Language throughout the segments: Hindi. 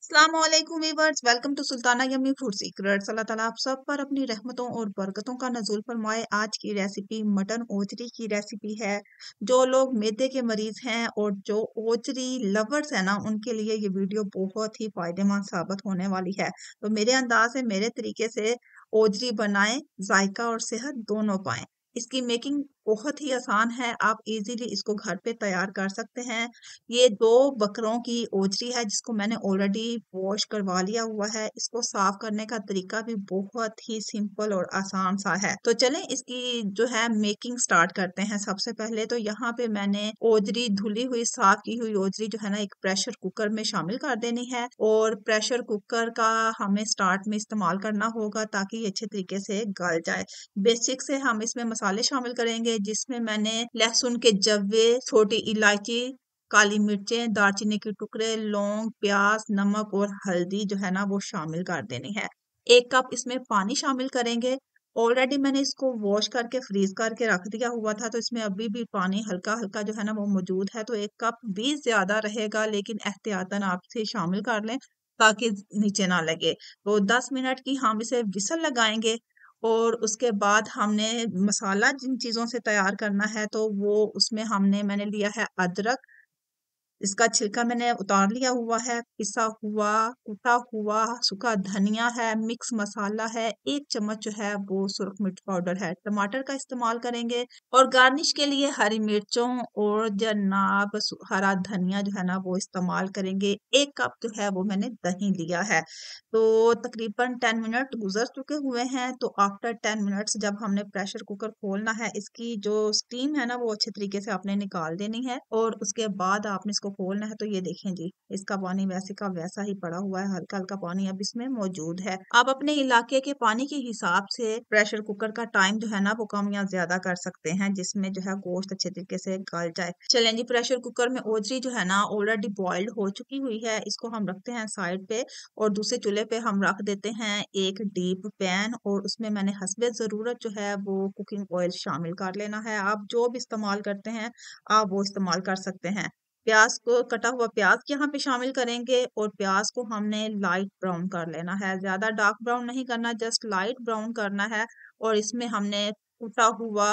अस्सलामुअलैकुम viewers, welcome to Sultana yummy food secrets. Allah ताला आप सब पर अपनी रहमतों और बरकतों का नज़ुल फरमाए। आज की रेसिपी मटन ओजरी की रेसिपी है। जो लोग मैदे के मरीज हैं और जो ओजरी लवर्स हैं ना, उनके लिए ये वीडियो बहुत ही फायदेमंद साबित होने वाली है। तो मेरे अंदाज से मेरे तरीके से ओजरी बनाएं, जायका और सेहत दोनों पाएं। इसकी मेकिंग बहुत ही आसान है, आप इजीली इसको घर पे तैयार कर सकते हैं। ये 2 बकरों की ओजरी है जिसको मैंने ऑलरेडी वॉश करवा लिया हुआ है। इसको साफ करने का तरीका भी बहुत ही सिंपल और आसान सा है। तो चलें इसकी जो है मेकिंग स्टार्ट करते हैं। सबसे पहले तो यहाँ पे मैंने ओजरी धुली हुई साफ की हुई ओजरी जो है ना एक प्रेशर कुकर में शामिल कर देनी है और प्रेशर कुकर का हमें स्टार्ट में इस्तेमाल करना होगा ताकि ये अच्छे तरीके से गल जाए। बेसिक से हम इसमें मसाले शामिल करेंगे जिसमें मैंने लहसुन के जव्वे, छोटी इलायची, काली मिर्चें, दालचीनी के टुकड़े, लौंग, प्याज, नमक और हल्दी जो है ना वो शामिल कर देनी है। 1 कप इसमें पानी शामिल करेंगे। ऑलरेडी मैंने इसको वॉश करके फ्रीज करके रख दिया हुआ था, तो इसमें अभी भी पानी हल्का हल्का जो है ना वो मौजूद है। तो 1 कप भी ज्यादा रहेगा, लेकिन एहतियातन आप इसे शामिल कर लें ताकि नीचे ना लगे। तो 10 मिनट की हम इसे विसल लगाएंगे और उसके बाद हमने मसाला जिन चीजों से तैयार करना है तो वो उसमें मैंने लिया है अदरक। इसका छिलका मैंने उतार लिया हुआ है, पिसा हुआ, कुटा हुआ सूखा धनिया है, मिक्स मसाला है, 1 चम्मच जो है वो सुरख मिर्च पाउडर है। टमाटर का इस्तेमाल करेंगे और गार्निश के लिए हरी मिर्चों और जनाब हरा धनिया जो है ना वो इस्तेमाल करेंगे। 1 कप जो है वो मैंने दही लिया है। तो तकरीबन 10 मिनट गुजर चुके हुए हैं। तो आफ्टर 10 मिनट्स जब हमने प्रेशर कुकर खोलना है, इसकी जो स्टीम है ना वो अच्छे तरीके से आपने निकाल देनी है और उसके बाद आपने इसको खोलना है। तो ये देखें जी, इसका पानी वैसे का वैसा ही पड़ा हुआ है, हल्का हल्का पानी अब इसमें मौजूद है। आप अपने इलाके के पानी के हिसाब से प्रेशर कुकर का टाइम जो है ना वो कम या ज्यादा कर सकते हैं, जिसमें जो है गोश्त अच्छे तरीके से गल जाए। चलें जी, प्रेशर कुकर में ओजरी जो है ना ऑलरेडी बॉइल्ड हो चुकी हुई है। इसको हम रखते हैं साइड पे और दूसरे चूल्हे पे हम रख देते हैं एक डीप पैन और उसमें मैंने हस्बे ज़रूरत जो है वो कुकिंग ऑयल शामिल कर लेना है। आप जो भी इस्तेमाल करते हैं आप वो इस्तेमाल कर सकते हैं। प्याज को कटा हुआ प्याज यहाँ पे शामिल करेंगे और प्याज को हमने लाइट ब्राउन कर लेना है, ज्यादा डार्क ब्राउन नहीं करना, जस्ट लाइट ब्राउन करना है। और इसमें हमने कुटा हुआ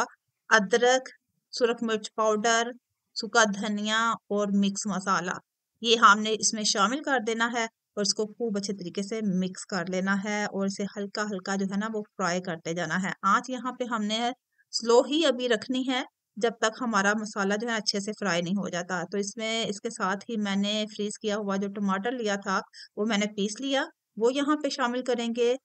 अदरक, सुरख मिर्च पाउडर, सूखा धनिया और मिक्स मसाला ये हमने इसमें शामिल कर देना है और इसको खूब अच्छे तरीके से मिक्स कर लेना है और इसे हल्का हल्का जो है ना वो फ्राई करते जाना है। आंच यहाँ पे हमने स्लो ही अभी रखनी है जब तक हमारा मसाला जो है अच्छे से फ्राई नहीं हो जाता। तो इसमें इसके साथ ही मैंने फ्रीज किया हुआ जो टमाटर लिया था वो मैंने पीस लिया, वो यहाँ पे शामिल करेंगे।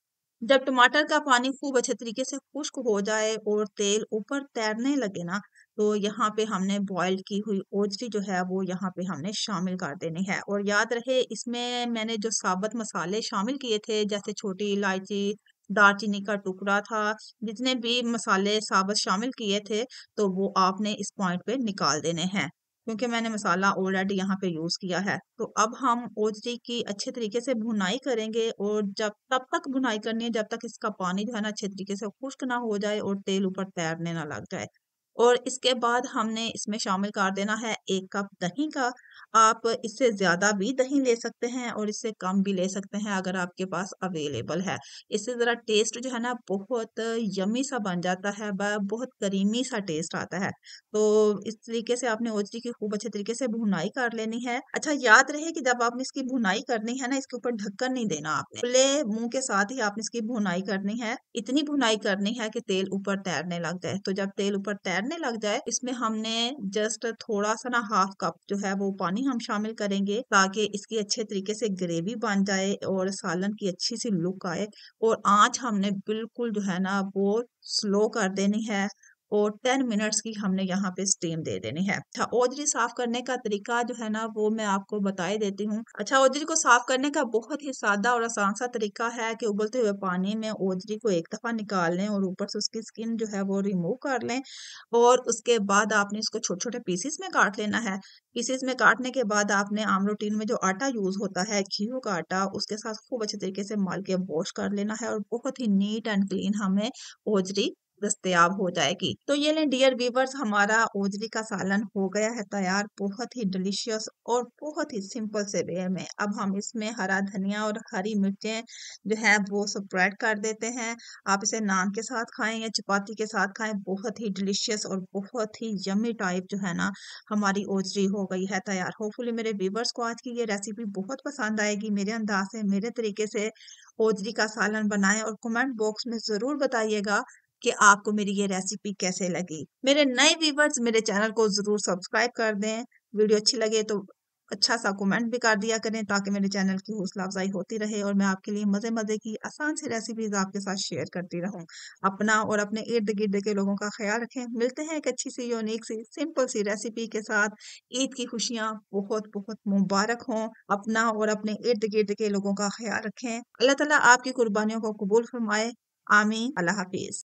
जब टमाटर का पानी खूब अच्छे तरीके से खुश्क हो जाए और तेल ऊपर तैरने लगे ना, तो यहाँ पे हमने बॉईल की हुई ओजरी जो है वो यहाँ पे हमने शामिल कर देनी है। और याद रहे इसमें मैंने जो साबुत मसाले शामिल किए थे जैसे छोटी इलायची, दालचीनी का टुकड़ा था, जितने भी मसाले साबुत शामिल किए थे तो वो आपने इस पॉइंट पे निकाल देने हैं क्योंकि मैंने मसाला ऑलरेडी यहाँ पे यूज किया है। तो अब हम ओजरी की अच्छे तरीके से भुनाई करेंगे और जब तब तक भुनाई करनी है जब तक इसका पानी जो है ना अच्छे तरीके से खुश्क ना हो जाए और तेल ऊपर तैरने ना लग जाए। और इसके बाद हमने इसमें शामिल कर देना है 1 कप दही का। आप इससे ज्यादा भी दही ले सकते हैं और इससे कम भी ले सकते हैं अगर आपके पास अवेलेबल है। इससे जरा टेस्ट जो है ना बहुत यमी सा बन जाता है, बहुत करीमी सा टेस्ट आता है। तो इस तरीके से आपने ओजरी की खूब अच्छे तरीके से भुनाई कर लेनी है। अच्छा याद रहे कि जब आपने इसकी भुनाई करनी है ना, इसके ऊपर ढक्कन नहीं देना, आपने खुले मुंह के साथ ही आपने इसकी भुनाई करनी है। इतनी भुनाई करनी है कि तेल ऊपर तैरने लग जाए। तो जब तेल ऊपर तैरने लग जाए इसमें हमने जस्ट थोड़ा सा ना हाफ कप जो है वो पानी हम शामिल करेंगे ताकि इसकी अच्छे तरीके से ग्रेवी बन जाए और सालन की अच्छी सी लुक आए। और आंच हमने बिल्कुल जो है ना वो स्लो कर देनी है और 10 मिनट्स की हमने यहाँ पे स्टीम दे देनी है। अच्छा, ओजरी साफ करने का तरीका जो है ना वो मैं आपको बताई देती हूँ। अच्छा, ओजरी को साफ करने का बहुत ही सादा और आसान सा तरीका है कि उबलते हुए पानी में ओजरी को एक दफा निकाल लें और ऊपर से उसकी स्किन जो है वो रिमूव कर लें और उसके बाद आपने इसको छोटे छोटे पीसेस में काट लेना है। पीसेस में काटने के बाद आपने आम रोटीन में जो आटा यूज होता है गेहूं का आटा, उसके साथ खूब अच्छे तरीके से मल के वॉश कर लेना है और बहुत ही नीट एंड क्लीन हमें ओजरी दस्तयाब हो जाएगी। तो ये लें डियर व्यूवर्स, हमारा ओजरी का सालन हो गया है तैयार, बहुत ही डिलीशियस और बहुत ही सिंपल से वे में। अब हम इसमें हरा धनिया और हरी मिर्चें जो है वो स्प्रेड कर देते हैं। आप इसे नान के साथ खाएं या चपाती के साथ खाएं, बहुत ही डिलीशियस और बहुत ही यम्मी टाइप जो है ना हमारी ओजरी हो गई है तैयार। होपफुली मेरे व्यूवर्स को आज की ये रेसिपी बहुत पसंद आएगी। मेरे अंदाज से, मेरे तरीके से ओजरी का सालन बनाएं और कमेंट बॉक्स में जरूर बताइएगा कि आपको मेरी ये रेसिपी कैसे लगी। मेरे नए व्यूवर्स मेरे चैनल को जरूर सब्सक्राइब कर दें। वीडियो अच्छी लगे तो अच्छा सा कमेंट भी कर दिया करें ताकि मेरे चैनल की हौसला अफजाई होती रहे और मैं आपके लिए मजे मजे की आसान सी रेसिपीज आपके साथ शेयर करती रहूं। अपना और अपने इर्द गिर्द के लोगों का ख्याल रखें। मिलते हैं एक अच्छी सी यूनिक सी सिंपल सी रेसिपी के साथ। ईद की खुशियां बहुत बहुत मुबारक हों। अपना और अपने इर्द गिर्द के लोगों का ख्याल रखें। अल्लाह ताला आपकी कुर्बानियों को कबूल फरमाए। आमीन। अल्लाह हाफिज।